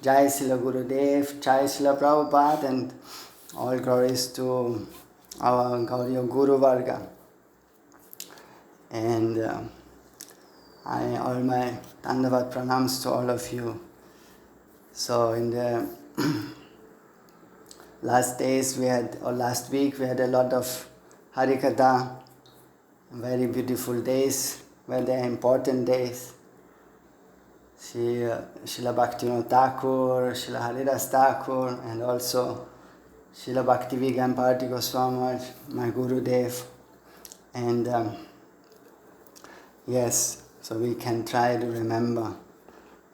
Jai Srila Gurudev, Jai Srila Prabhupada, and all glories to our Gauriya Guru Varga. And all my Dandavat pranams to all of you. So in the last week we had a lot of Harikatha, very beautiful days, very important days. Srila Bhaktivinoda Thakur, Srila Haridas Thakur, and also Srila Bhaktivedanta Bharati Goswami, my Gurudev. And yes, so we can try to remember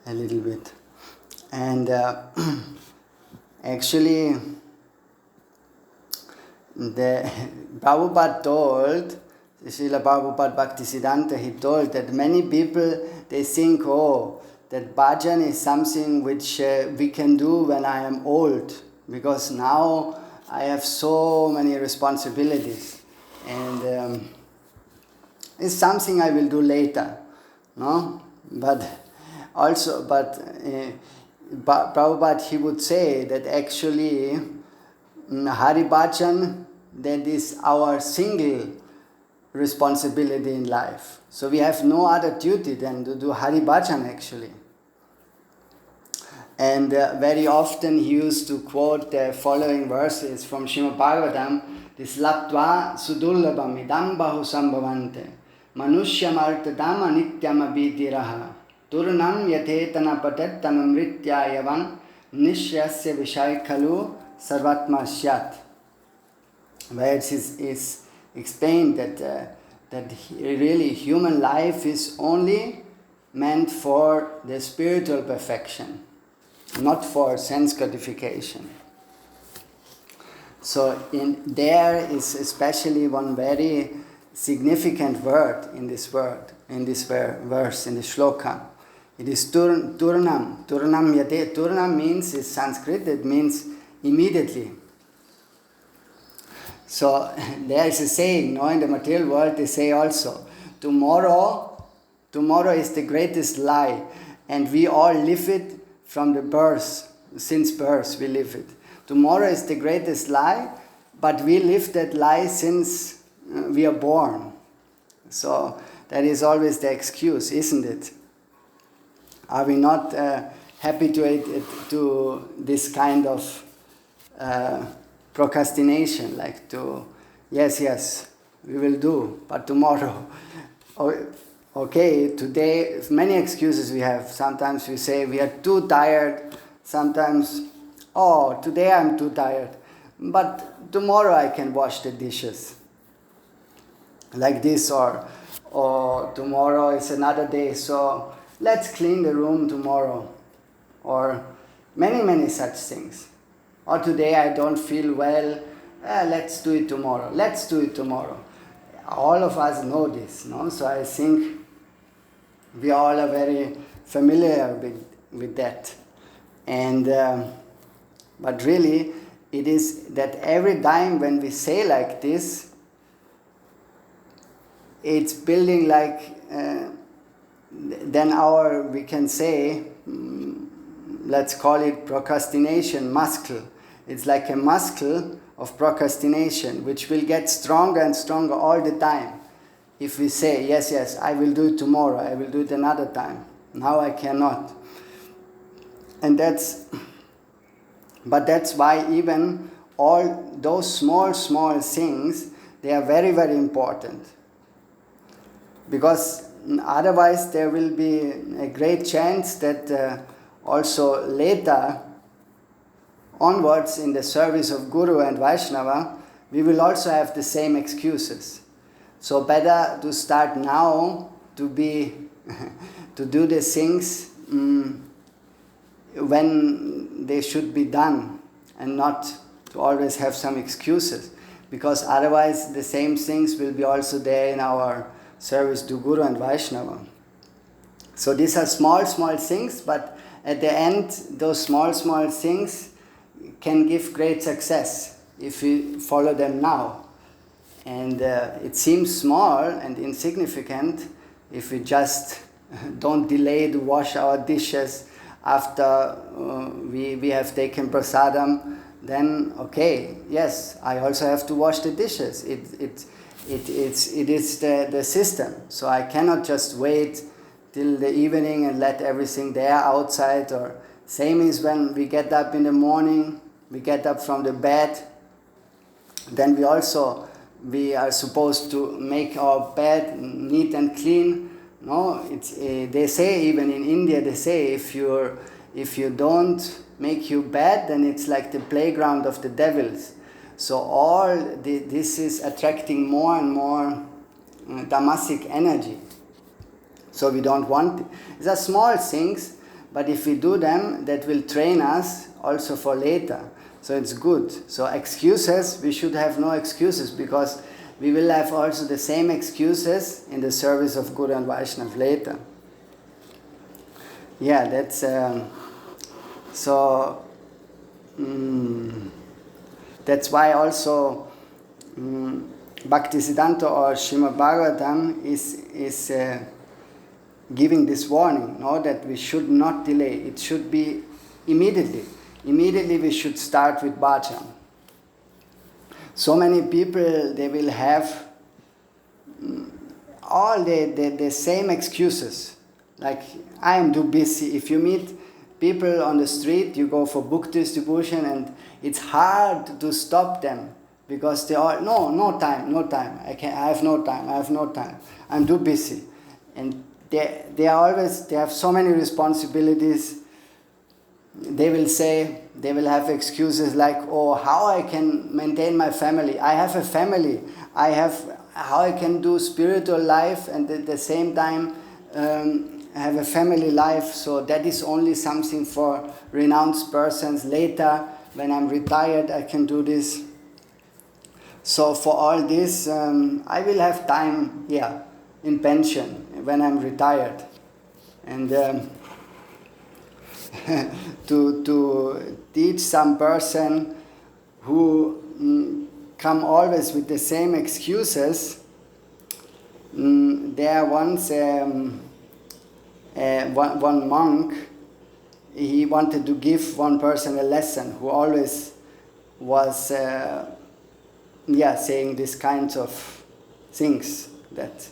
a little bit. And actually, the Prabhupada told, Srila Prabhupada Bhaktisiddhanta, he told that many people, they think, that bhajan is something which we can do when I am old, because now I have so many responsibilities, and it's something I will do later, no? But Prabhupada, he would say that actually Hari Bhajan, that is our single responsibility in life. So we have no other duty than to do Hari Bhajan actually. And very often he used to quote the following verses from Srimad Bhagavatam, this Laptva Sudurlabam Idam Bahu Sambhavante Manushya Martadam Anityam Abhidiraha Turnam Yatetana Patet Tanamritya Yavan Nishyasya Vishai Khalu Sarvatma Syat. Where it is explained that really human life is only meant for the spiritual perfection, not for sense gratification. So there is especially one very significant word in this verse, in this shloka. It is turnam. Turnam yate. Turnam means, is Sanskrit, it means immediately. So there is a saying, in the material world they say also, tomorrow is the greatest lie, and we all live it from the birth, since birth we live it. Tomorrow is the greatest lie, but we live that lie since we are born. So that is always the excuse, isn't it? Are we not happy to this kind of procrastination, like yes, we will do, but tomorrow. Okay, today, many excuses we have. Sometimes we say we are too tired. Sometimes, today I'm too tired. But tomorrow I can wash the dishes. Like this, or tomorrow is another day, so let's clean the room tomorrow. Or many such things. Or today I don't feel well, let's do it tomorrow. Let's do it tomorrow. All of us know this, no? So I think we all are very familiar with that. And but really, it is that every time when we say like this, it's building like, then we can say, let's call it procrastination muscle. It's like a muscle of procrastination, which will get stronger and stronger all the time. If we say, yes, I will do it tomorrow, I will do it another time. Now I cannot. And that's why even all those small things, they are very, very important. Because otherwise there will be a great chance that also later, onwards in the service of Guru and Vaishnava, we will also have the same excuses. So better to start now to do the things when they should be done, and not to always have some excuses, because otherwise the same things will be also there in our service to Guru and Vaishnava. So these are small things, but at the end those small things can give great success if we follow them now. And it seems small and insignificant if we just don't delay to wash our dishes after we have taken prasadam, then okay, yes, I also have to wash the dishes. It is the system. So I cannot just wait till the evening and let everything there outside. Or same is when we get up in the morning, we get up from the bed, then we are supposed to make our bed neat and clean. No, they say, even in India, they say if you don't make your bed, then it's like the playground of the devils. So this is attracting more and more tamasic energy. So we don't want it. These are small things, but if we do them, that will train us also for later. So it's good. So excuses, we should have no excuses, because we will have also the same excuses in the service of Guru and Vaishnava later. Yeah, that's that's why also Bhaktisiddhanta or Srimad Bhagavatam is giving this warning, no, that we should not delay. It should be immediately. Immediately we should start with bhajan. So many people, they will have all the same excuses. Like, I am too busy. If you meet people on the street, you go for book distribution, and it's hard to stop them, because they all, no time, I have no time, I'm too busy. And they have so many responsibilities. They will say, they will have excuses like, oh, how I can maintain my family? I have a family. How I can do spiritual life and at the same time have a family life? So that is only something for renounced persons. Later, when I'm retired, I can do this. So for all this, I will have time here in pension when I'm retired. And to teach some person who come always with the same excuses. There once one monk, he wanted to give one person a lesson who always was saying these kinds of things, that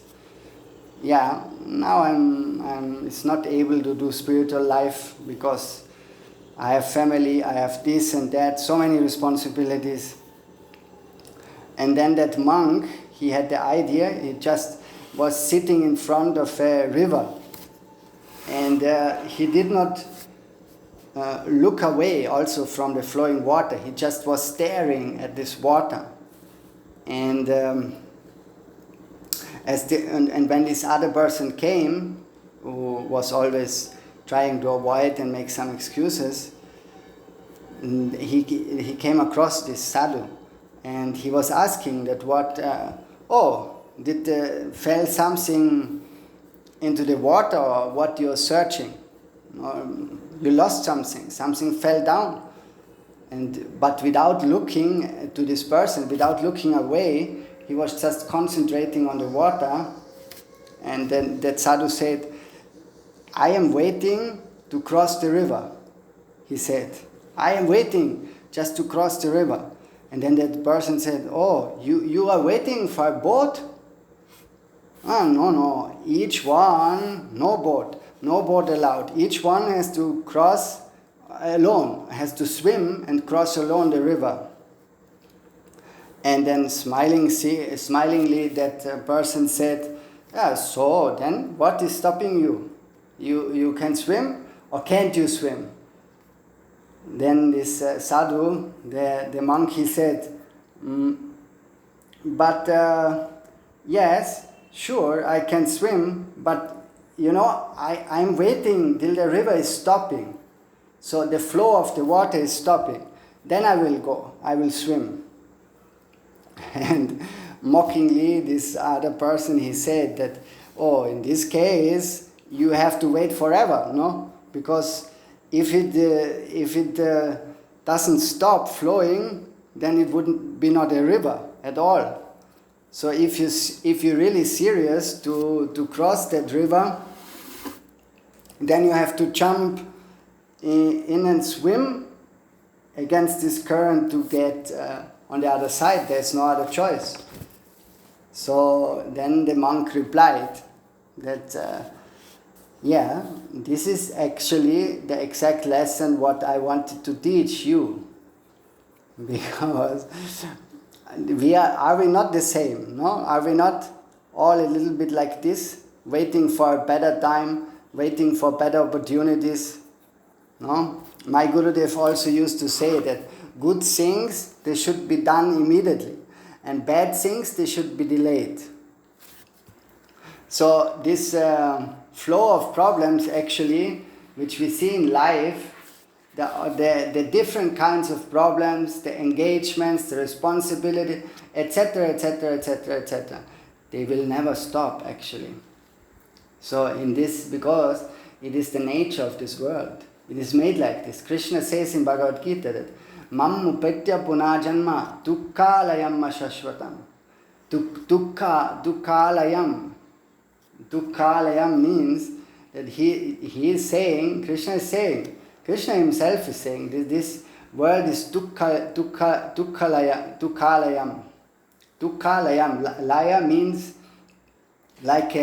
now I'm it's not able to do spiritual life because I have family, I have this and that, so many responsibilities. And then that monk, he had the idea, he just was sitting in front of a river, and he did not look away also from the flowing water. He just was staring at this water. And and when this other person came, who was always trying to avoid and make some excuses, he came across this sadhu, and he was asking that fell something into the water, or what you're searching? Or you lost something fell down. But without looking to this person, without looking away, he was just concentrating on the water. And then that sadhu said, I am waiting to cross the river. He said, I am waiting just to cross the river. And then that person said, oh, you are waiting for a boat? Oh, no, each one, no boat allowed. Each one has to cross alone, has to swim and cross alone the river. And then smilingly that person said, so then what is stopping you? You can swim, or can't you swim? Then this sadhu, the monk, he said, yes, sure, I can swim, but I'm waiting till the river is stopping. So the flow of the water is stopping. Then I will go, I will swim. And mockingly, this other person, he said that, in this case, you have to wait forever, no? Because if it doesn't stop flowing, then it wouldn't be not a river at all. So if you're really serious to cross that river, then you have to jump in and swim against this current to get on the other side. There's no other choice. So then the monk replied that, yeah, this is actually the exact lesson what I wanted to teach you. Because are we not the same? No? Are we not all a little bit like this, waiting for a better time, waiting for better opportunities? No? My Gurudev also used to say that good things, they should be done immediately, and bad things, they should be delayed. So this flow of problems actually, which we see in life, the different kinds of problems, the engagements, the responsibility, etc., etc., etc., etc., they will never stop actually. So in this, because it is the nature of this world, it is made like this. Krishna says in Bhagavad Gita that Mam upetya punajanma dukkhalayam shashvatam. Dukkhalayam. Dukkhalayam means that he is saying, Krishna is saying, Krishna himself is saying this world is dukkhalayam. Dukkhalayam. Laya means like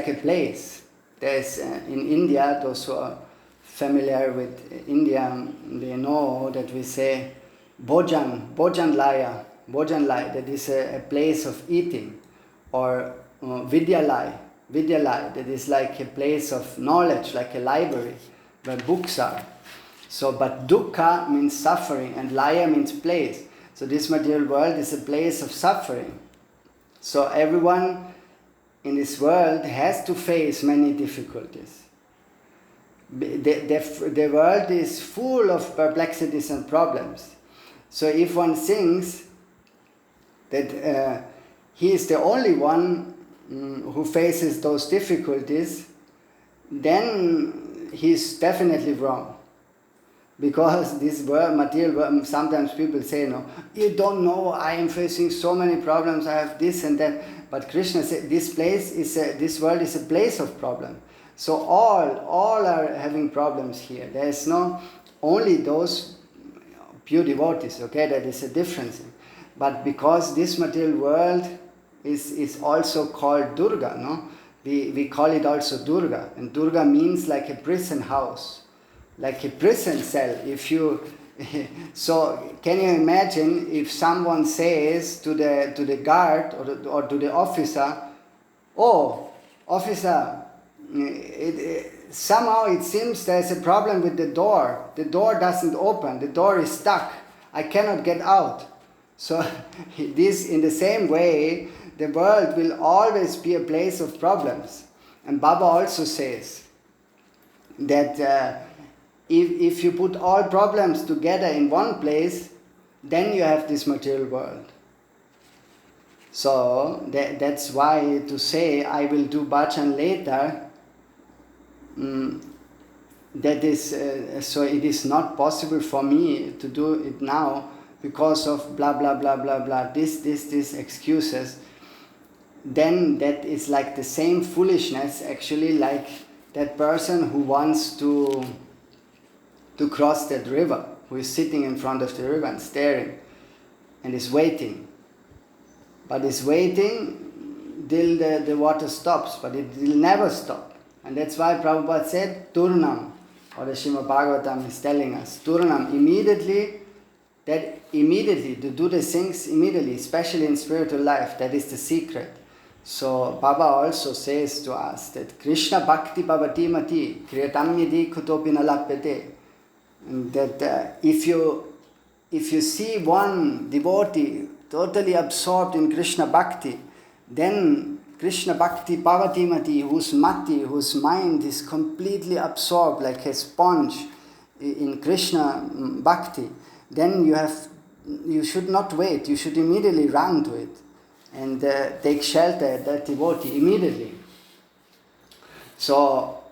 a place. There's in India, those who are familiar with India, they know that we say Bhojan Laya, that is a place of eating, or Vidyalaya, that is like a place of knowledge, like a library where books are. So, but dukkha means suffering and laya means place. So this material world is a place of suffering. So everyone in this world has to face many difficulties. The world is full of perplexities and problems. So if one thinks that he is the only one who faces those difficulties, then he is definitely wrong. Because this world, material world, sometimes people say, no, you don't know, I am facing so many problems, I have this and that. But Krishna said, this world is a place of problem. So all are having problems here. There is no only those pure devotees, okay, that is a difference. But because this material world is also called Durga, no? We call it also Durga. And Durga means like a prison house, like a prison cell. So can you imagine if someone says to the guard or to the officer, oh, officer, somehow it seems there's a problem with the door. The door doesn't open. The door is stuck. I cannot get out. So this, in the same way, the world will always be a place of problems. And Baba also says that if you put all problems together in one place, then you have this material world. So that's why to say I will do bhajan later, that is so it is not possible for me to do it now because of blah blah blah blah blah, this excuses. Then that is like the same foolishness actually, like that person who wants to cross that river, who is sitting in front of the river and staring and is waiting. But is waiting till the water stops, but it will never stop. And that's why Prabhupada said, Turnam, or the Srimad Bhagavatam is telling us, Turnam, immediately, to do the things immediately, especially in spiritual life, that is the secret. So Baba also says to us that Krishna Bhakti Bhavati Mati, Kriyatam Yadi Kutopi Nalapete. And that if you see one devotee totally absorbed in Krishna Bhakti, then Krishna Bhakti Bhavati Mati, whose mind is completely absorbed like a sponge in Krishna Bhakti, then you should not wait, you should immediately run to it and take shelter at that devotee immediately. So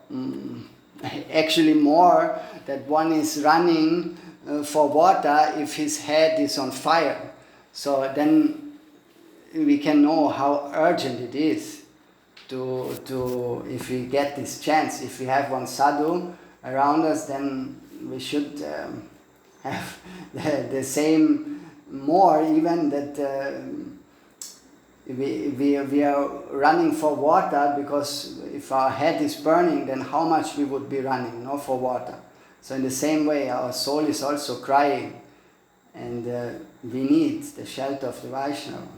actually more that one is running for water if his head is on fire. So then we can know how urgent it is to if we get this chance, if we have one sadhu around us, then we should have the same, more even, that we are running for water, because if our head is burning, then how much we would be running, for water. So in the same way, our soul is also crying, and we need the shelter of the Vaishnava.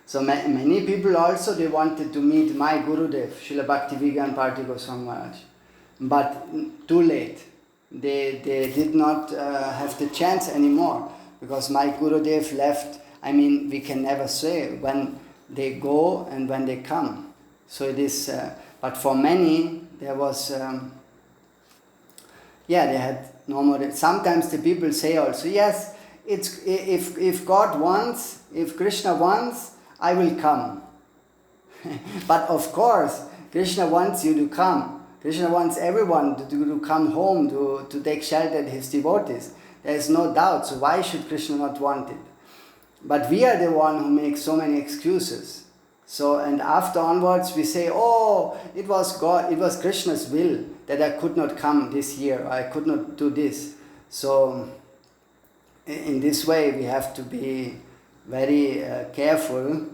So many people also, they wanted to meet my Gurudev, Srila Bhakti Vigyan Party Goswami Maharaj, but too late. They did not have the chance anymore, because my Gurudev left. I mean, we can never say when they go and when they come. So it is, but for many, there was, they had no more. Sometimes the people say also, yes, it's if God wants, if Krishna wants, I will come. But of course, Krishna wants you to come. Krishna wants everyone to come home to take shelter at his devotees. There is no doubt. So why should Krishna not want it? But we are the one who makes so many excuses. So, and after onwards we say, oh, it was God, it was Krishna's will that I could not come this year, or I could not do this. So in this way we have to be very careful,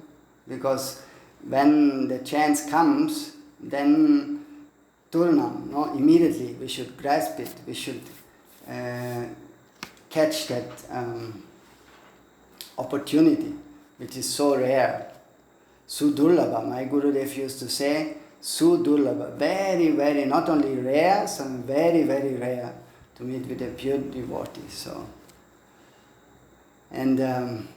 because when the chance comes, then Turnam, immediately we should grasp it, we should catch that opportunity, which is so rare. Sudurlabha, my Gurudev used to say, Sudurlabha, very, very, not only rare, some very, very rare to meet with a pure devotee. So, and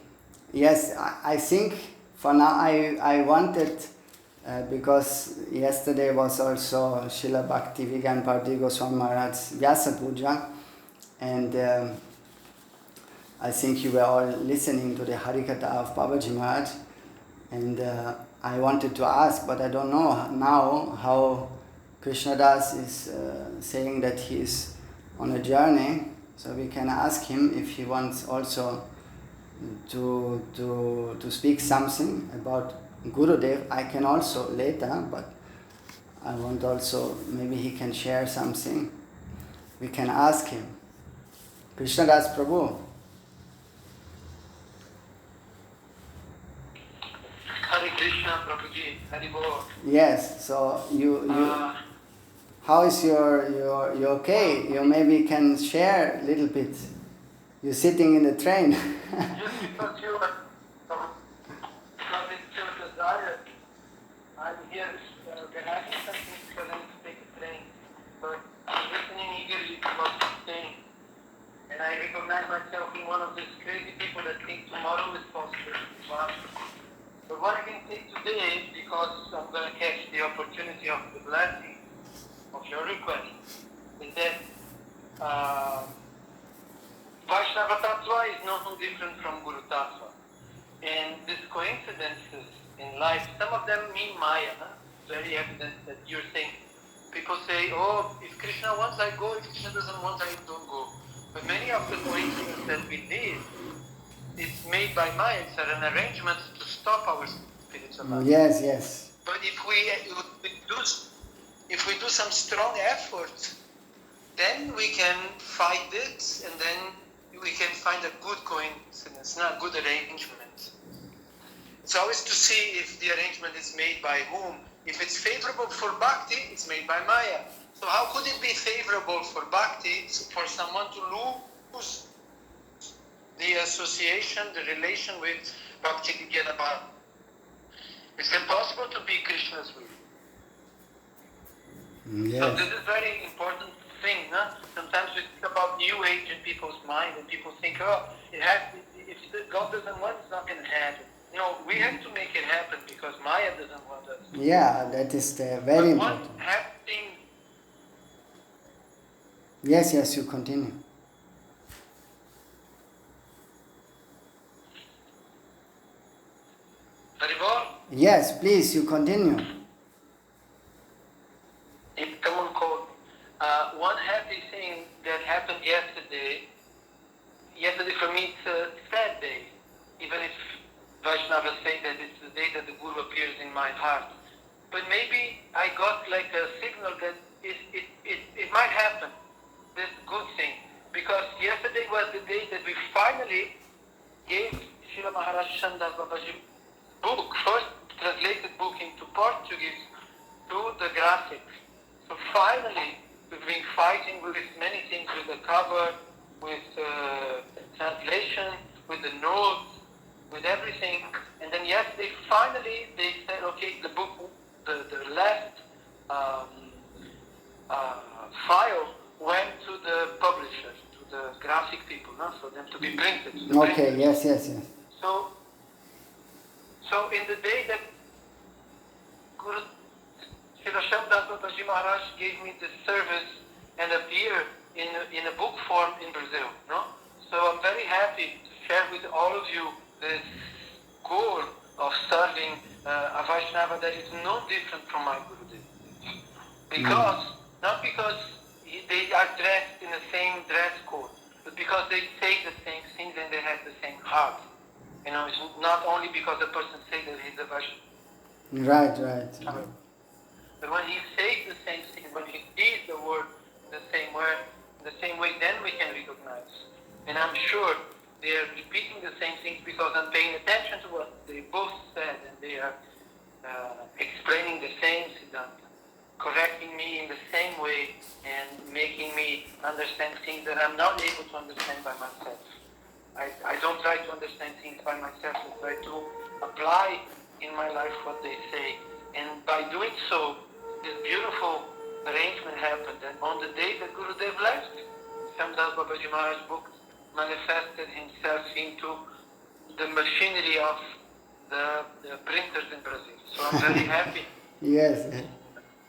yes, I think for now I wanted, because yesterday was also Srila Bhakti Vigyan Party Goswami Maharaj's Vyasa Puja, and I think you were all listening to the Harikatha of Babaji Maharaj, and I wanted to ask, but I don't know now how Krishnadas is saying that he is on a journey, so we can ask him if he wants also to speak something about Gurudev. I can also later, but I want also, maybe he can share something. We can ask him. Krishnadas Prabhu. Hare Krishna, Prabhuji, Hari Bol. Yes, so you how is you okay? You maybe can share a little bit. You're sitting in the train. Just because you are having still desire, I'm here organizing something because I need to take a train. But I'm listening eagerly to what you're saying. And I recognize myself in one of these crazy people that think tomorrow is possible. Wow. But what I can say today, because I'm going to catch the opportunity of the blessing of your request, is that Vaishnava Tattva is not different from Guru Tattva. And these coincidences in life, some of them mean Maya. Very evident that you're saying. People say, oh, if Krishna wants, I go. If Krishna doesn't want, I don't go. But many of the coincidences that we did, it's made by Maya. It's an arrangement to stop our spiritual life. Yes, yes. But if we do some strong effort, then we can fight it, and then we can find a good coincidence, not a good arrangement. It's always to see if the arrangement is made by whom. If it's favorable for Bhakti, it's made by Maya. So how could it be favorable for Bhakti for someone to lose the association, the relation with Bhakti Vigyan Bhakti? It's impossible to be Krishna's will. Yes. So this is very important thing. Huh? Sometimes we think about New Age in people's mind, and people think, oh, if God doesn't want, it's not going to happen. No, we have to make it happen because Maya doesn't want us. Yeah, that is very important. What's happening? Yes, yes, you continue. Haribol? Yes, please, you continue. If someone called one happy thing that happened yesterday for me it's a sad day, even if Vaishnavas say that it's the day that the Guru appears in my heart. But maybe I got like a signal that it might happen, this good thing. Because yesterday was the day that we finally gave Srila Maharaj Chandas Babaji book, first translated book into Portuguese, to the graphics. So finally, we've been fighting with many things, with the cover, with translation, with the notes, with everything. And then yesterday, finally, they said, okay, the book, the last file went to the publisher, to the graphic people, no? For them to be printed. To the Okay, printers. yes. So in the day that Guru Srila Shabdas Babaji Maharaj gave me the service and appear in a book form in Brazil, no? So I'm very happy to share with all of you this goal of serving a Vaishnava that is no different from my Gurudev. Because, not because they are dressed in the same dress code, but because they say the same things and they have the same heart. You know, it's not only because the person says that he's a Vaishnava. Right. But when he says the same thing, when he sees the word the same way, then we can recognize. And I'm sure they are repeating the same things because I'm paying attention to what they both said, and they are explaining the same Siddhanta, correcting me in the same way, and making me understand things that I'm not able to understand by myself. I don't try to understand things by myself. I try to apply in my life what they say. And by doing so, this beautiful arrangement happened. And on the day that Gurudev left, Shamdas Babaji Maharaj book manifested himself into the machinery of the printers in Brazil. So I'm very happy. Yes.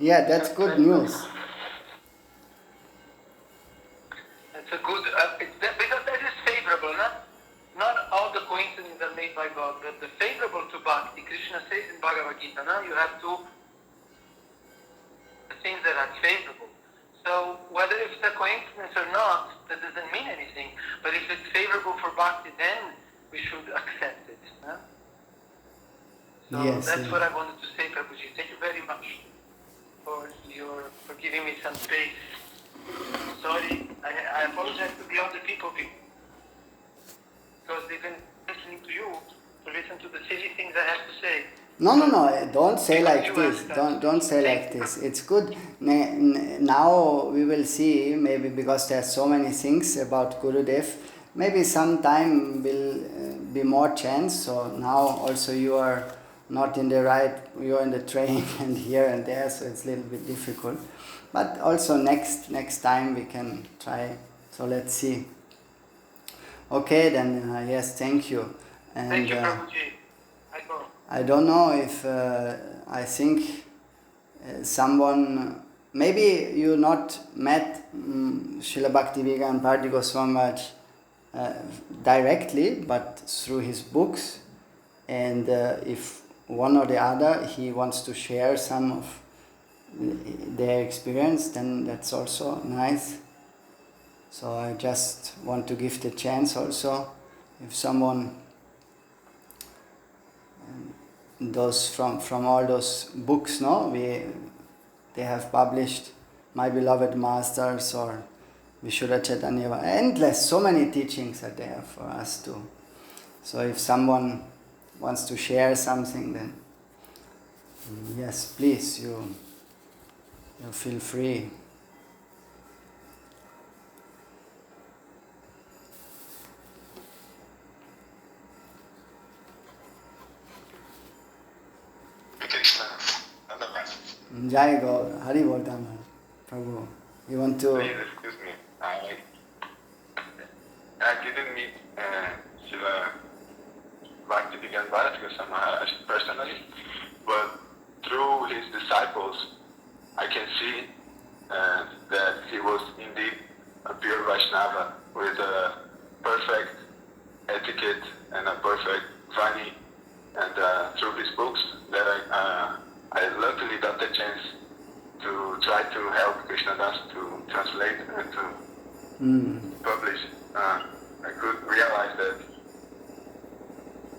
Yeah, that's good news. It's a good, because that is favorable, no? Not all the coincidences are made by God, but the favorable to Bhakti. Krishna says in Bhagavad Gita, no? You have to, the things that are favorable. So whether it's a coincidence or not, that doesn't mean anything. But if it's favorable for Bhakti, then we should accept it. No? So Yes, that's what I wanted to say, Prabhuji. Thank you very much for giving me some space. Sorry, I apologize to the other people because they've been listening to you to listen to the silly things I have to say. No, don't say like this. Don't say like this. It's good. Now we will see, maybe because there are so many things about Gurudev, maybe sometime will be more chance. So now also you are not in the right, you are in the train and here and there, so it's a little bit difficult. But also next time we can try. So let's see. Okay, then yes, thank you. And, thank you, Prabhuji. I don't know if I think someone, maybe you not met Srila Bhaktivedanta and Bharti Goswami directly, but through his books. And if one or the other he wants to share some of their experience, then that's also nice. So I just want to give the chance also, if someone, those from all those books, no, they have published, My Beloved Masters or Vishuddha Chaitanya, endless, so many teachings that they have for us too. So if someone wants to share something, then yes, please, you feel free. Jai Gaur, Hari Bol Dhamma. Prabhu, you want to... Please excuse me. I didn't meet Srila Bhaktivedanta Bharati Goswami Maharaj personally, but through his disciples, I can see that he was indeed a pure Vaishnava with a perfect etiquette and a perfect Vani. And through his books that I luckily got the chance to try to help Krishnadas to translate and to publish. I could realize that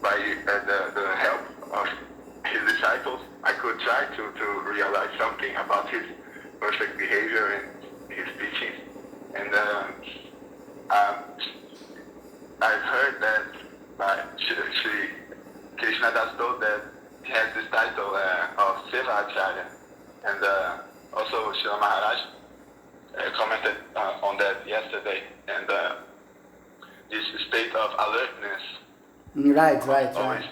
by the help of his disciples, I could try to realize something about his perfect behavior in his teachings. And I've heard that Shri Krishna Das told that he has this title of Seva Acharya. And also Srila Maharaj commented on that yesterday. And this state of alertness. Right.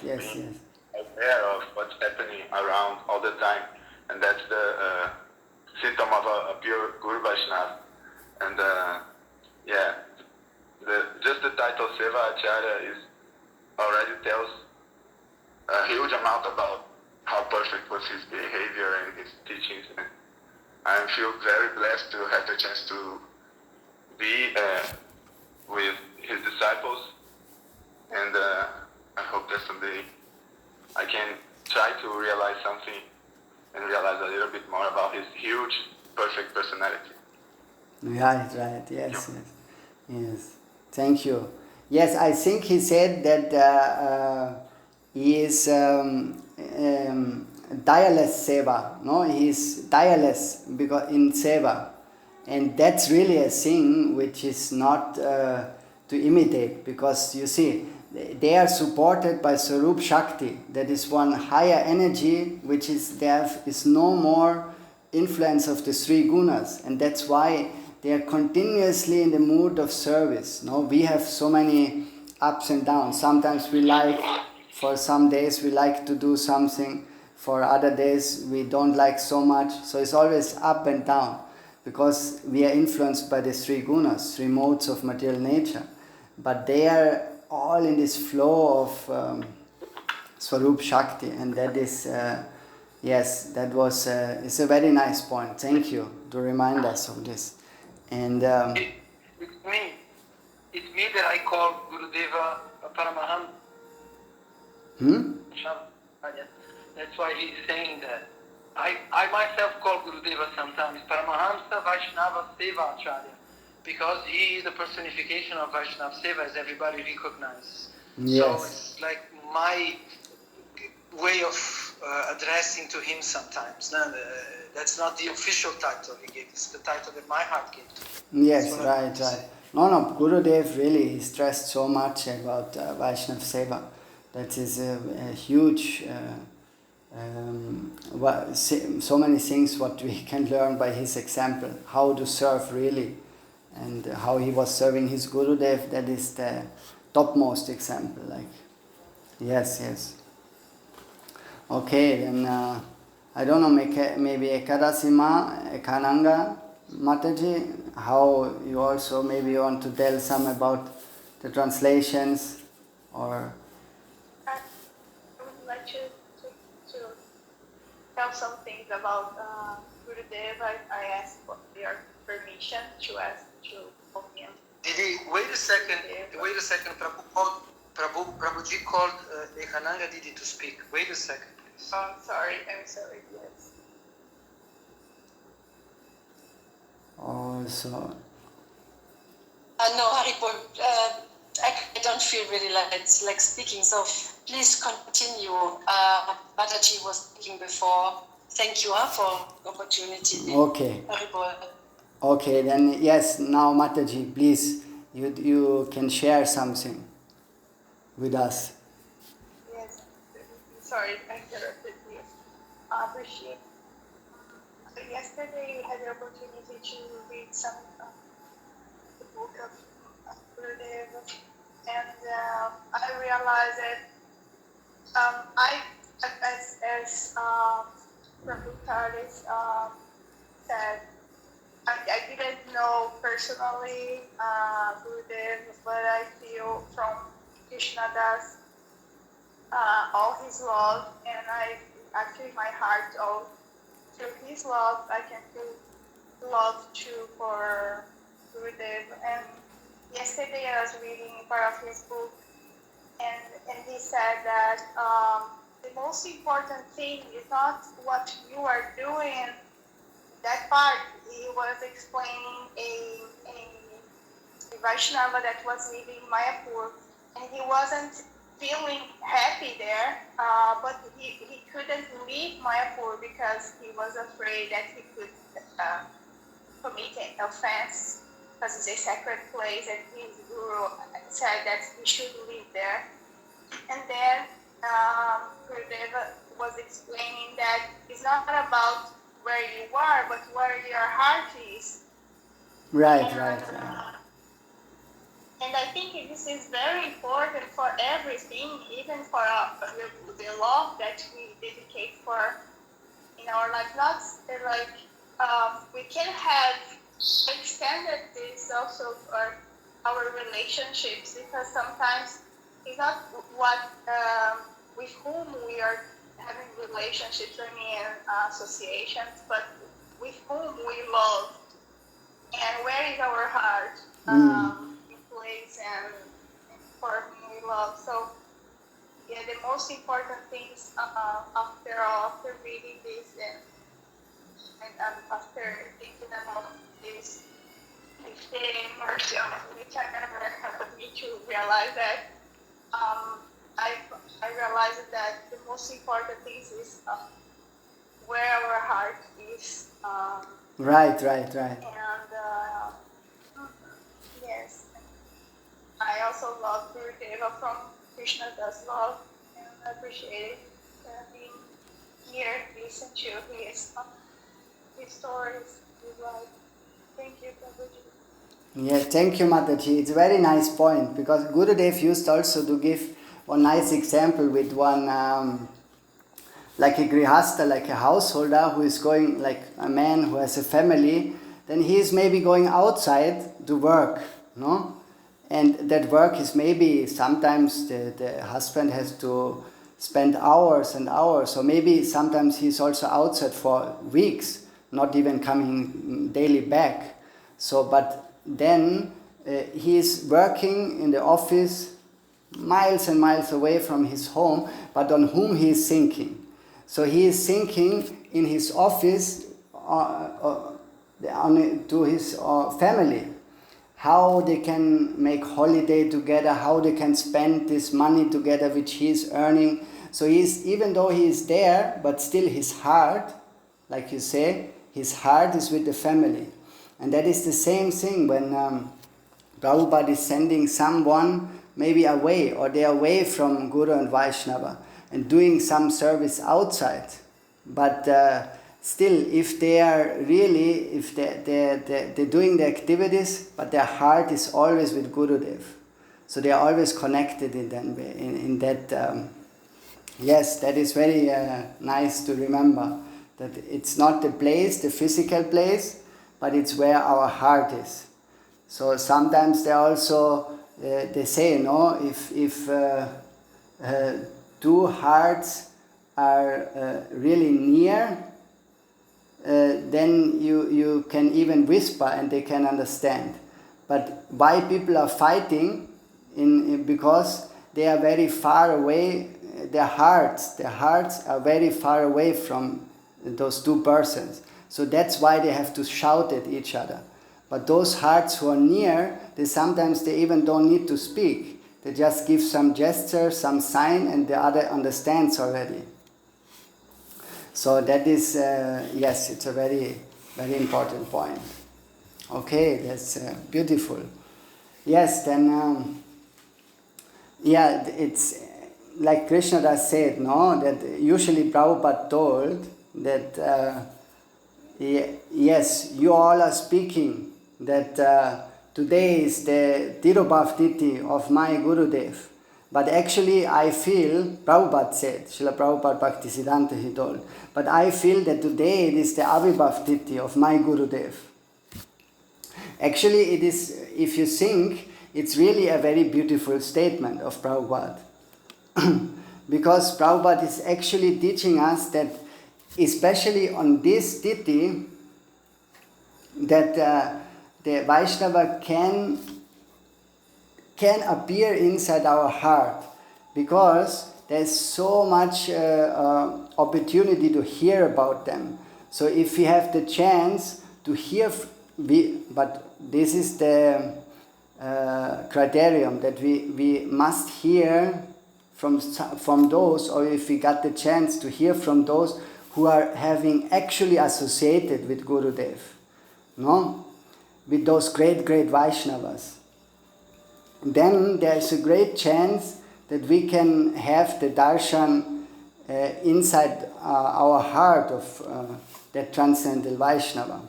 Yes. Aware of what's happening around all the time. And that's the symptom of a pure Guru Vaishnava. And just the title Seva Acharya already tells a huge amount about how perfect was his behavior and his teachings. And I feel very blessed to have the chance to be with his disciples, and I hope that someday I can try to realize something and realize a little bit more about his huge, perfect personality. Right. Yes. Thank you. Yes, I think he said that he is direless seva. No, he is direless because in seva, and that's really a thing which is not to imitate, because you see they are supported by Swarup Shakti. That is one higher energy which is there is no more influence of the three gunas, and that's why they are continuously in the mood of service. No, we have so many ups and downs. Sometimes for some days we like to do something, for other days we don't like so much. So it's always up and down, because we are influenced by the three gunas, three modes of material nature. But they are all in this flow of Swarup Shakti, and that is, yes, that was, it's a very nice point. Thank you to remind us of this. And it's me that I call Gurudeva Paramaham. That's why he's saying that. I myself call Gurudeva sometimes Paramahamsa Vaishnava Seva Acharya, because he is the personification of Vaishnava Seva, as everybody recognizes. Yes. So it's like my way of addressing to him sometimes. No, that's not the official title he gave, it's the title that my heart gave to him. Yes, right. No, Gurudev really, he stressed so much about Vaishnava Seva. That is a huge, so many things what we can learn by his example, how to serve really, and how he was serving his Gurudev. That is the topmost example. Like, yes. Okay, then I don't know, maybe Ekadasima, Ekananga, Mataji, how you also maybe want to tell some about the translations, or... I would like to tell some things about Gurudev. I asked for their permission to ask to him. Didi, wait a second. Prabhuji called Ekananga Didi to speak. Wait a second, please. Oh, I'm sorry, yes. Also... No, Haripur, I don't feel really like speaking, so please continue. Mataji was speaking before. Thank you for the opportunity. Okay. Haripur. Okay, then yes, now Mataji, please, you can share something with us. Yes, sorry, I interrupted you. I appreciate. Yesterday we had the opportunity to read some the book of Gurudev, and I realized that as Prabhupada said, I didn't know personally Gurudev, but I feel from Krishnadas all his love, and I actually my heart all through his love I can feel love too for Gurudev. And yesterday I was reading part of his book, and he said that the most important thing is not what you are doing. That part he was explaining a Vaishnava that was living in Mayapur, and he wasn't feeling happy there, but he couldn't leave Mayapur because he was afraid that he could commit an offense because it's a sacred place and his guru said that he should live there. And then Gurudeva was explaining that it's not about where you are, but where your heart is. Right, And, right. And I think this is very important for everything, even for the love that we dedicate for in our life. Not like we can have extended this also for our relationships, because sometimes it's not what with whom we are having relationships, I mean associations, but with whom we love, and where is our heart in place, and for whom we love. So yeah, the most important things after reading this and after thinking about this, is the mercy on which I never helped me to realize that I realized that the most important thing is where our heart is. Right. And yes, I also love Gurudeva from Krishna Does Love, and I appreciate being here, listen to his stories, his life. Thank you, Prabhuji. Yes, thank you, Mataji. It's a very nice point, because Gurudev used also to give one nice example with one, like a grihastha, like a householder who is going, like a man who has a family, then he is maybe going outside to work, no? And that work is maybe sometimes the husband has to spend hours and hours, or maybe sometimes he's also outside for weeks, not even coming daily back. So, but then he is working in the office miles and miles away from his home, but on whom he is thinking. So he is thinking in his office to his family, how they can make holiday together, how they can spend this money together which he is earning. So he is, even though he is there, but still his heart, like you say, his heart is with the family. And that is the same thing when Prabhupada is sending someone maybe away, or they are away from Guru and Vaishnava and doing some service outside. But still, if they are really, if they're doing the activities, but their heart is always with Gurudev. So they are always connected in that way. In that, yes, that is very nice to remember. That it's not the place, the physical place, but it's where our heart is. So sometimes they also, they say, no, if two hearts are really near, then you can even whisper and they can understand. But why people are fighting? Because they are very far away, their hearts are very far away from those two persons. So that's why they have to shout at each other. But those hearts who are near, sometimes they even don't need to speak. They just give some gesture, some sign, and the other understands already. So that is, yes, it's a very, very important point. Okay, that's beautiful. Yes, then, yeah, it's like Krishna has said, no, that usually Prabhupada told that, yes, you all are speaking that today is the Tirobhav Tithi of my Gurudev. But actually I feel, Prabhupada said, Srila Prabhupada Bhakti Siddhanta he told, but I feel that today it is the Avibhav Tithi of my Gurudev. Actually it is, if you think, it's really a very beautiful statement of Prabhupada. Because Prabhupada is actually teaching us that, especially on this Tithi, that the Vaishnava can appear inside our heart, because there's so much opportunity to hear about them. So if we have the chance to hear, but this is the criterion, that we must hear from those, or if we got the chance to hear from those who are having actually associated with Gurudev, no? With those great Vaishnavas. Then there is a great chance that we can have the darshan inside our heart of that transcendental Vaishnava.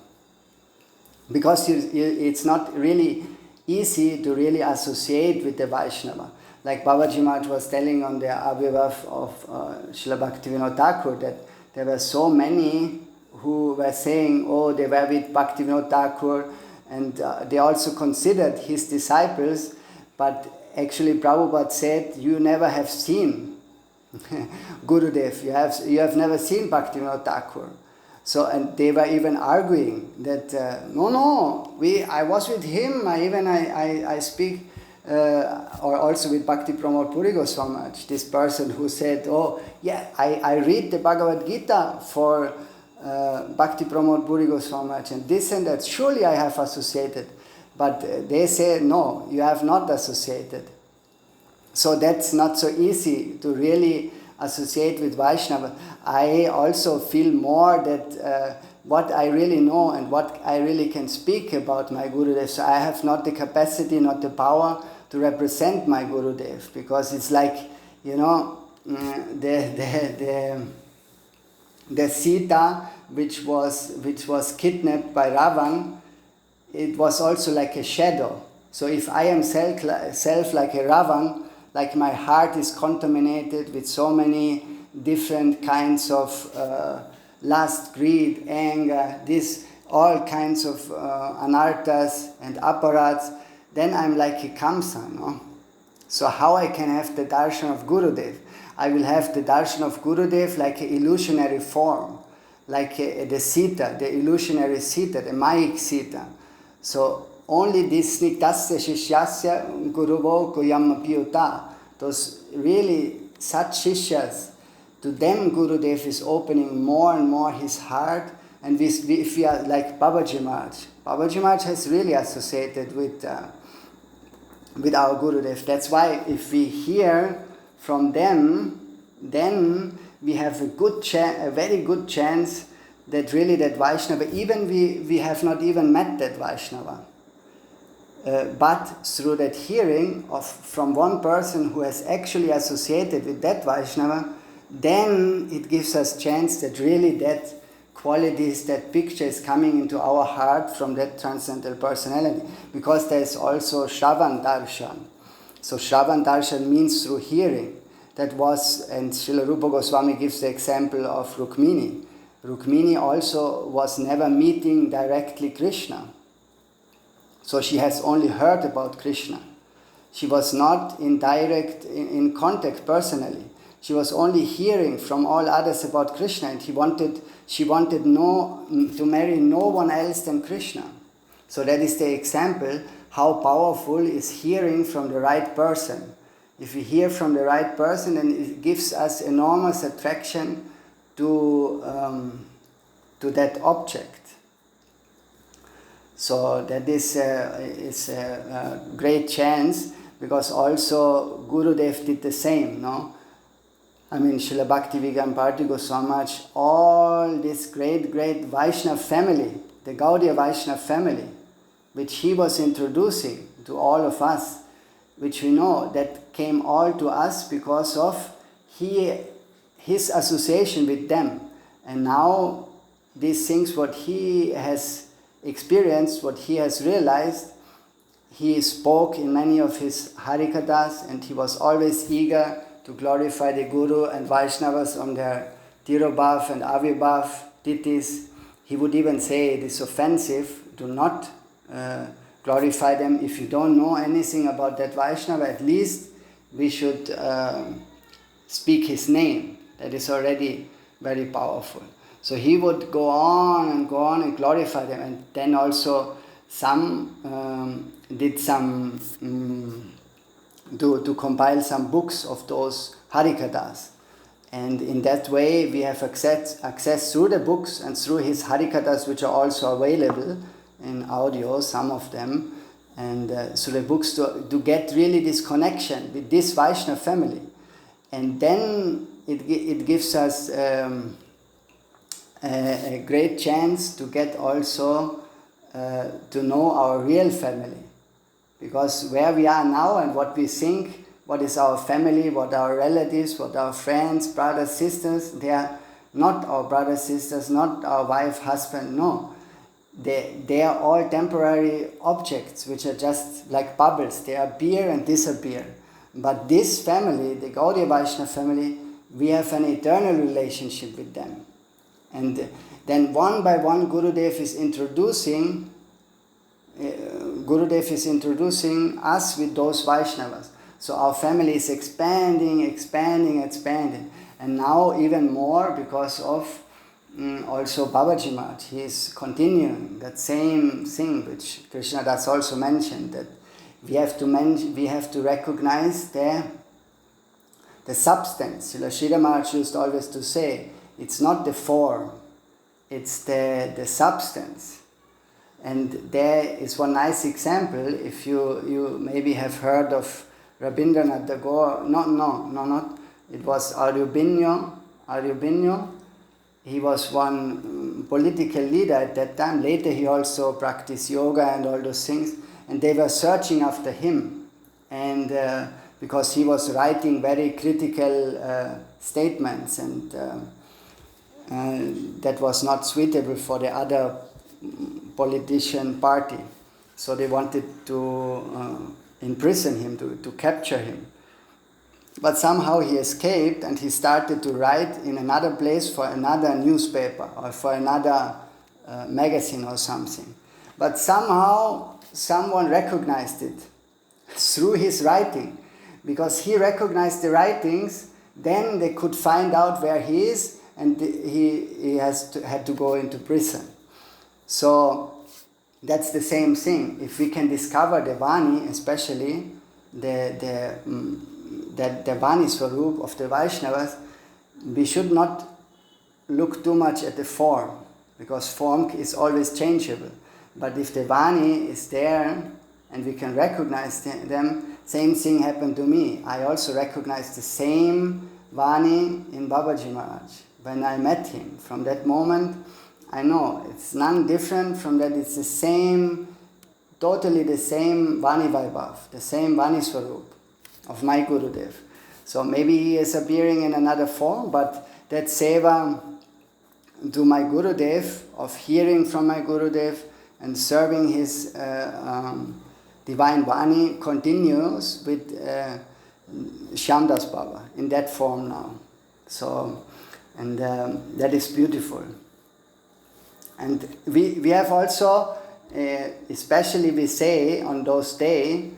Because it's not really easy to really associate with the Vaishnava. Like Babaji Maharaj was telling on the Abhivav of Srila Bhaktivinoda Thakur, that there were so many who were saying, oh, they were with Bhaktivinoda Thakur, and they also considered his disciples, but actually Prabhupada said, you never have seen Gurudev, you have never seen Bhaktivinoda Thakur. So, and they were even arguing that, I was with him, I speak, or also with Bhakti Pramod Puri Goswami Maharaj, this person who said, oh, yeah, I read the Bhagavad Gita for Bhakti Pramod Puri Goswami Maharaj, and this and that, surely I have associated. But they say, no, you have not associated. So that's not so easy to really associate with Vaishnava. I also feel more that what I really know and what I really can speak about my Gurudev. So I have not the capacity, not the power to represent my Gurudev, because it's like, the Sita which was kidnapped by Ravan, it was also like a shadow. So if I am self like a Ravan, like my heart is contaminated with so many different kinds of lust, greed, anger, all kinds of anarthas and apparats, then I'm like a Kamsa, no? So how I can have the darshan of Gurudev? I will have the darshan of Gurudev like an illusionary form, like the Sita, the illusionary Sita, the Mayik Sita. So only this Snigdasya Shishyasya Guruvo Koyam Piyuta, those really such Shishyas, to them Gurudev is opening more and more his heart. And if we are like Babaji Maharaj has really associated with our Gurudev. That's why if we hear from them, then we have a very good chance that really that Vaishnava, even we have not even met that Vaishnava. But through that hearing from one person who has actually associated with that Vaishnava, then it gives us chance that really that qualities, that picture is coming into our heart from that transcendental personality. Because there is also Shravan Darshan. So Shravan Darshan means through hearing. That was, and Srila Rupa Goswami gives the example of Rukmini. Rukmini also was never meeting directly Krishna. So she has only heard about Krishna. She was not in contact personally. She was only hearing from all others about Krishna, and she wanted to marry no one else than Krishna. So that is the example how powerful is hearing from the right person. If we hear from the right person, then it gives us enormous attraction to that object. So that is a great chance, because also Gurudev did the same, no? I mean, Srila Bhakti Vigyan Bharati Goswami Maharaj, all this great Vaishnava family, the Gaudiya Vaishnava family, which he was introducing to all of us, which we know that came all to us because of his association with them. And now these things, what he has experienced, what he has realized, he spoke in many of his Harikathas, and he was always eager to glorify the Guru and Vaishnavas on their Tirobhav and Avibhav titis. He would even say it is offensive, do not glorify them. If you don't know anything about that Vaishnava, at least we should speak his name. That is already very powerful. So he would go on and glorify them. And then also some did some to compile some books of those Harikathas. And in that way we have access through the books and through his Harikathas, which are also available in audio, some of them, and through the books to get really this connection with this Vaishnava family. And then it gives us a great chance to get also to know our real family. Because where we are now and what we think, what is our family, what our relatives, what our friends, brothers, sisters, they are not our brothers, sisters, not our wife, husband, no. They are all temporary objects which are just like bubbles. They appear and disappear. But this family, the Gaudiya Vaishnava family, we have an eternal relationship with them. And then one by one Gurudev is introducing us with those Vaishnavas. So our family is expanding. And now even more because of also Babaji Maharaj. He is continuing that same thing which Krishna Das also mentioned, that we have to recognize the substance. Srila Maharaj used always to say, it's not the form, it's the substance. And there is one nice example, if you maybe have heard of Rabindranath Tagore, not, it was Aurobinyo. He was one political leader at that time. Later he also practiced yoga and all those things. And they were searching after him. And because he was writing very critical statements and that was not suitable for the other politician party. So they wanted to imprison him, to capture him. But somehow he escaped and he started to write in another place for another newspaper or for another magazine or something. But somehow someone recognized it through his writing. Because he recognized the writings, then they could find out where he is, and he had to go into prison. So that's the same thing. If we can discover the Vani, especially the Vani Swarup of the Vaishnavas, we should not look too much at the form, because form is always changeable. But if the Vani is there and we can recognize them, same thing happened to me. I also recognized the same Vani in Babaji Maharaj. When I met him, from that moment, I know it's none different from that. It's the same, totally the same Vani Vaibhav, the same Vani Swarup of my Gurudev. So maybe he is appearing in another form, but that seva to my Gurudev, of hearing from my Gurudev and serving his divine Vani, continues with Shyamdas Baba in that form now. So, and that is beautiful. And we have also, especially we say on those days,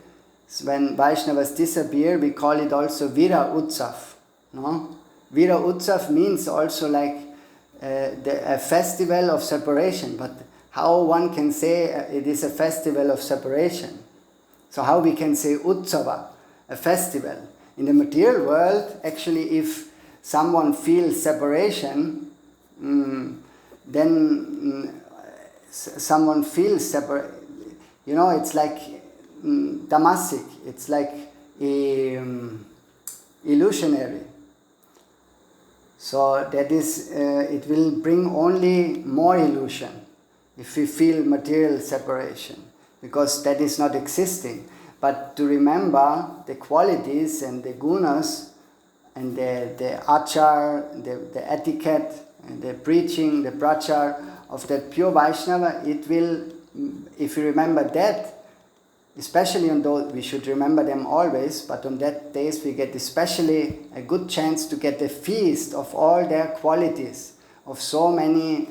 when Vaishnavas disappear, we call it also Vira Utsav. No? Vira Utsav means also like a festival of separation. But how one can say it is a festival of separation? So how we can say Utsava, a festival? In the material world, actually, if someone feels separation, then someone feels separate. You know, it's like tamasic, it's like illusionary. So that is, it will bring only more illusion if we feel material separation, because that is not existing. But to remember the qualities and the gunas and the achar, the etiquette, and the preaching, the prachar of that pure Vaishnava, it will, if you remember that, especially on those, we should remember them always, but on that days we get especially a good chance to get a feast of all their qualities, of so many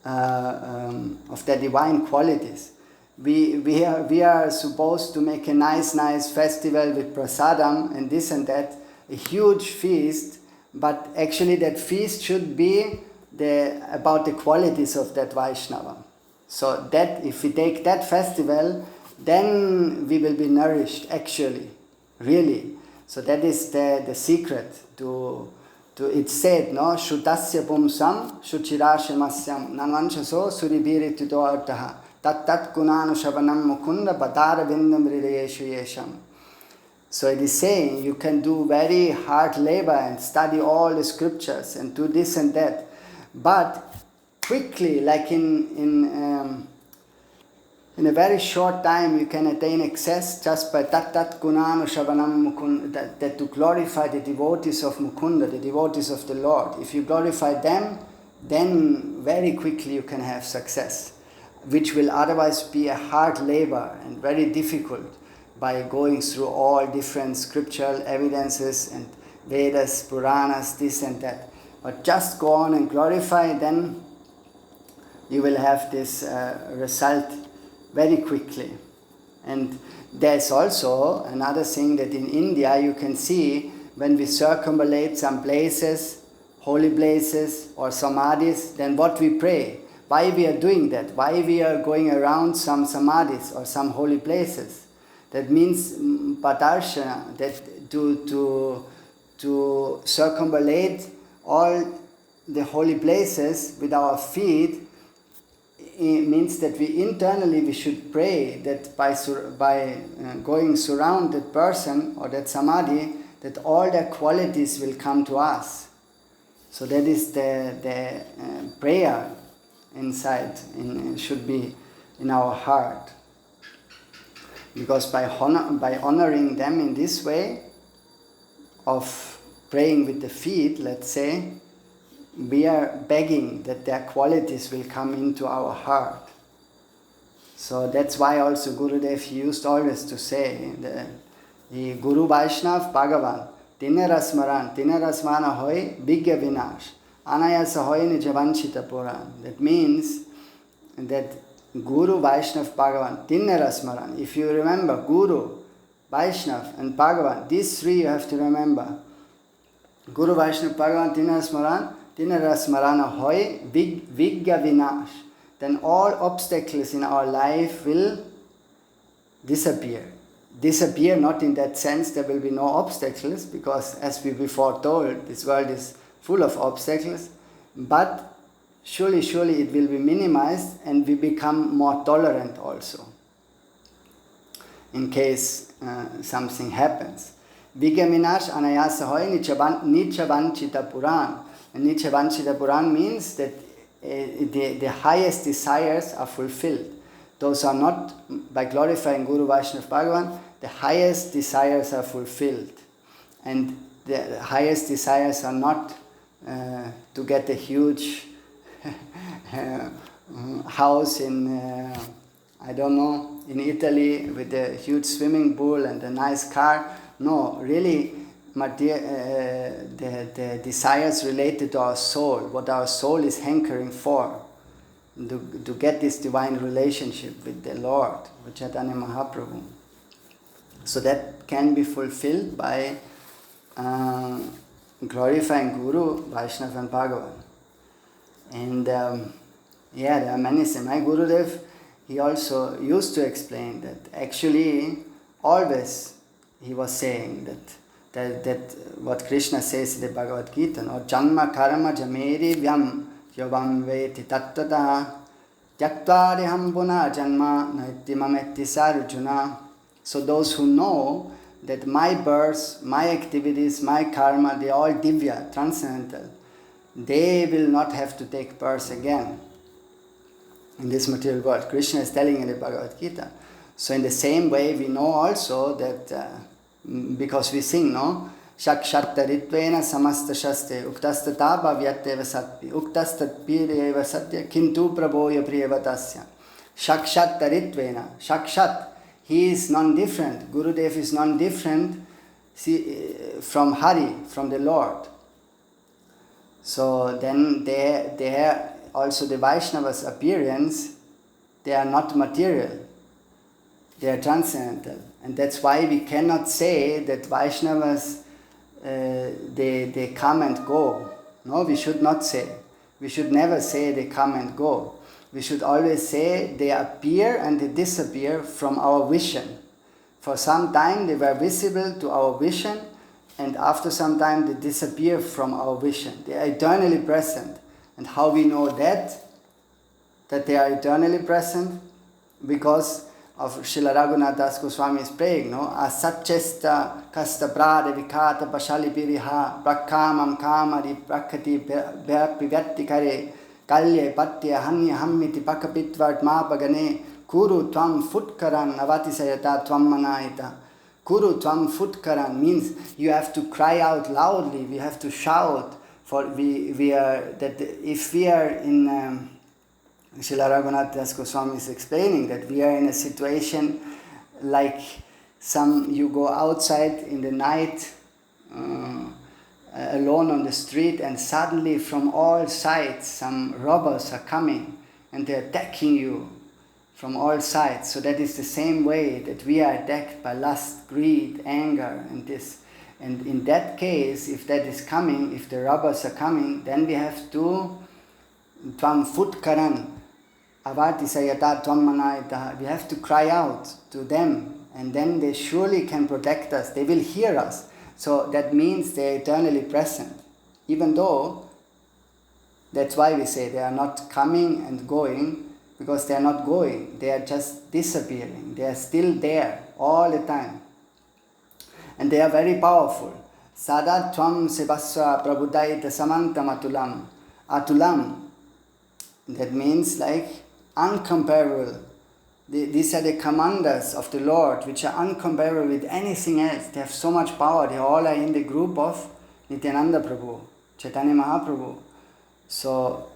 of their divine qualities. We are supposed to make a nice festival with prasadam and this and that, a huge feast, but actually that feast should be about the qualities of that Vaishnava. So that if we take that festival, then we will be nourished actually, really. So that is the secret to it's said, no? Shutasya pumsam, shuchirashemasyam, nanvanchaso suribiri tudoartaha, tat kunanu shavanam mukunda badara vindam hridayeshu yesham. So it is saying you can do very hard labor and study all the scriptures and do this and that, but quickly, like in a very short time, you can attain access just by tat gunanu shavanam mukunda, that to glorify the devotees of Mukunda, the devotees of the Lord. If you glorify them, then very quickly you can have success, which will otherwise be a hard labor and very difficult by going through all different scriptural evidences and Vedas, Puranas, this and that. But just go on and glorify, then you will have this result very quickly. And there's also another thing that in India you can see when we circumambulate some places, holy places or samadhis, then what we pray, why we are doing that, why we are going around some samadhis or some holy places. That means padarshana, that to circumambulate all the holy places with our feet. It means that we should pray that by going surround that person or that samadhi, that all their qualities will come to us. So that is the prayer inside, should be in our heart. Because by honoring them in this way, of praying with the feet, let's say, we are begging that their qualities will come into our heart. So that's why also Gurudev used always to say, the Guru Vaishnav Bhagavan, Tinarasmana hoy Bhigya Vinash, Anayasa hoy Nijavanchita Puran. That means that Guru Vaishnav Bhagavan, Tinarasmaran. If you remember Guru, Vaishnav and Bhagavan, these three you have to remember. Guru Vaishnav Bhagavan Tinarasmarana hoy Vigya Vinash. Then all obstacles in our life will disappear. Disappear not in that sense there will be no obstacles, because as we before told, this world is full of obstacles, but surely it will be minimized and we become more tolerant also in case something happens. Vigya Vinash Anayasa hoy Nichavanchita Puran. And Nichavanchita Puran means that the highest desires are fulfilled. Those are not, by glorifying Guru Vaishnav Bhagavan, the highest desires are fulfilled. And the highest desires are not to get a huge house in, I don't know, in Italy with a huge swimming pool and a nice car. No, really, the desires related to our soul, what our soul is hankering for, to get this divine relationship with the Lord, with Chaitanya Mahaprabhu. So that can be fulfilled by glorifying Guru, Vaishnava and Bhagavan. And there are many things. My Gurudev, he also used to explain that actually always he was saying that what Krishna says in the Bhagavad Gita, no? Janma karma jameri vyam yovam veti tattata yaktariham puna janma naittimametti sarjuna. So those who know that my birth, my activities, my karma, they are all divya, transcendental, they will not have to take birth again in this material world. Krishna is telling in the Bhagavad Gita. So in the same way we know also that because we sing, no? Shakshattaritvena samasta shaste uktastata bhavyateva satpi uktastat pireva satya kintu prabhoya priyevatasya. Shakshattaritvena, Shakshat, he is non-different. Gurudev is non-different from Hari, from the Lord. So then there also the Vaishnava's appearance, they are not material. They are transcendental. And that's why we cannot say that Vaishnavas, they come and go. No, we should not say. We should never say they come and go. We should always say they appear and they disappear from our vision. For some time they were visible to our vision, and after some time they disappear from our vision. They are eternally present. And how we know that they are eternally present? Because of Srila Raghunath Das Goswami is praying, no? Asatchesta kasta prada vikata pashali piriha prakamam kamari prakati pivyatti kare kalye patya hanya hammiti pakapitvart mapagane kuru tvam futkaran avatisayata tvam manayita. Kuru tvam futkaran means you have to cry out loudly, we have to shout, for we are, that if we are in Srila Raghunath Das Goswami is explaining that we are in a situation like you go outside in the night alone on the street, and suddenly from all sides some robbers are coming and they are attacking you from all sides. So that is the same way that we are attacked by lust, greed, anger and this. And in that case, if that is coming, if the robbers are coming, then we have to tvam futkaran avati sayata tvam manayata. We have to cry out to them, and then they surely can protect us. They will hear us. So that means they are eternally present. Even though, that's why we say they are not coming and going, because they are not going. They are just disappearing. They are still there all the time. And they are very powerful. Sada tvam sivasva prabhudaita samantam atulam. Atulam. That means like uncomparable. These are the commanders of the Lord, which are uncomparable with anything else. They have so much power. They all are in the group of Nityananda Prabhu, Chaitanya Mahaprabhu. So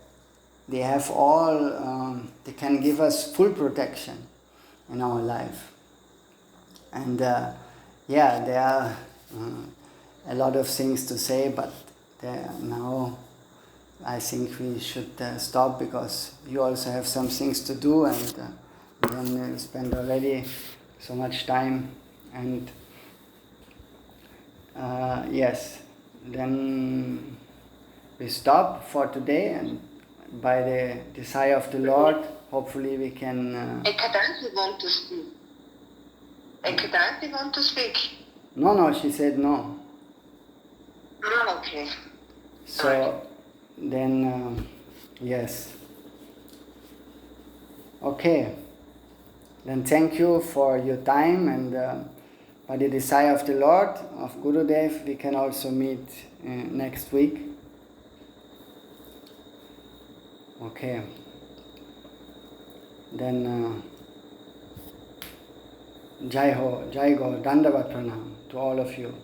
they have all, they can give us full protection in our life. And there are a lot of things to say, but now I think we should stop, because you also have some things to do, and then we spend already so much time. And yes, then we stop for today, and by the desire of the Lord, hopefully we can... Ekadasi want to speak. Ekadasi want to speak. No, she said no. Oh, okay. So then, yes. Okay. Then thank you for your time, and by the desire of the Lord, of Gurudev, we can also meet next week. Okay. Then Jai Ho, Jai Go, Dandavat Pranam to all of you.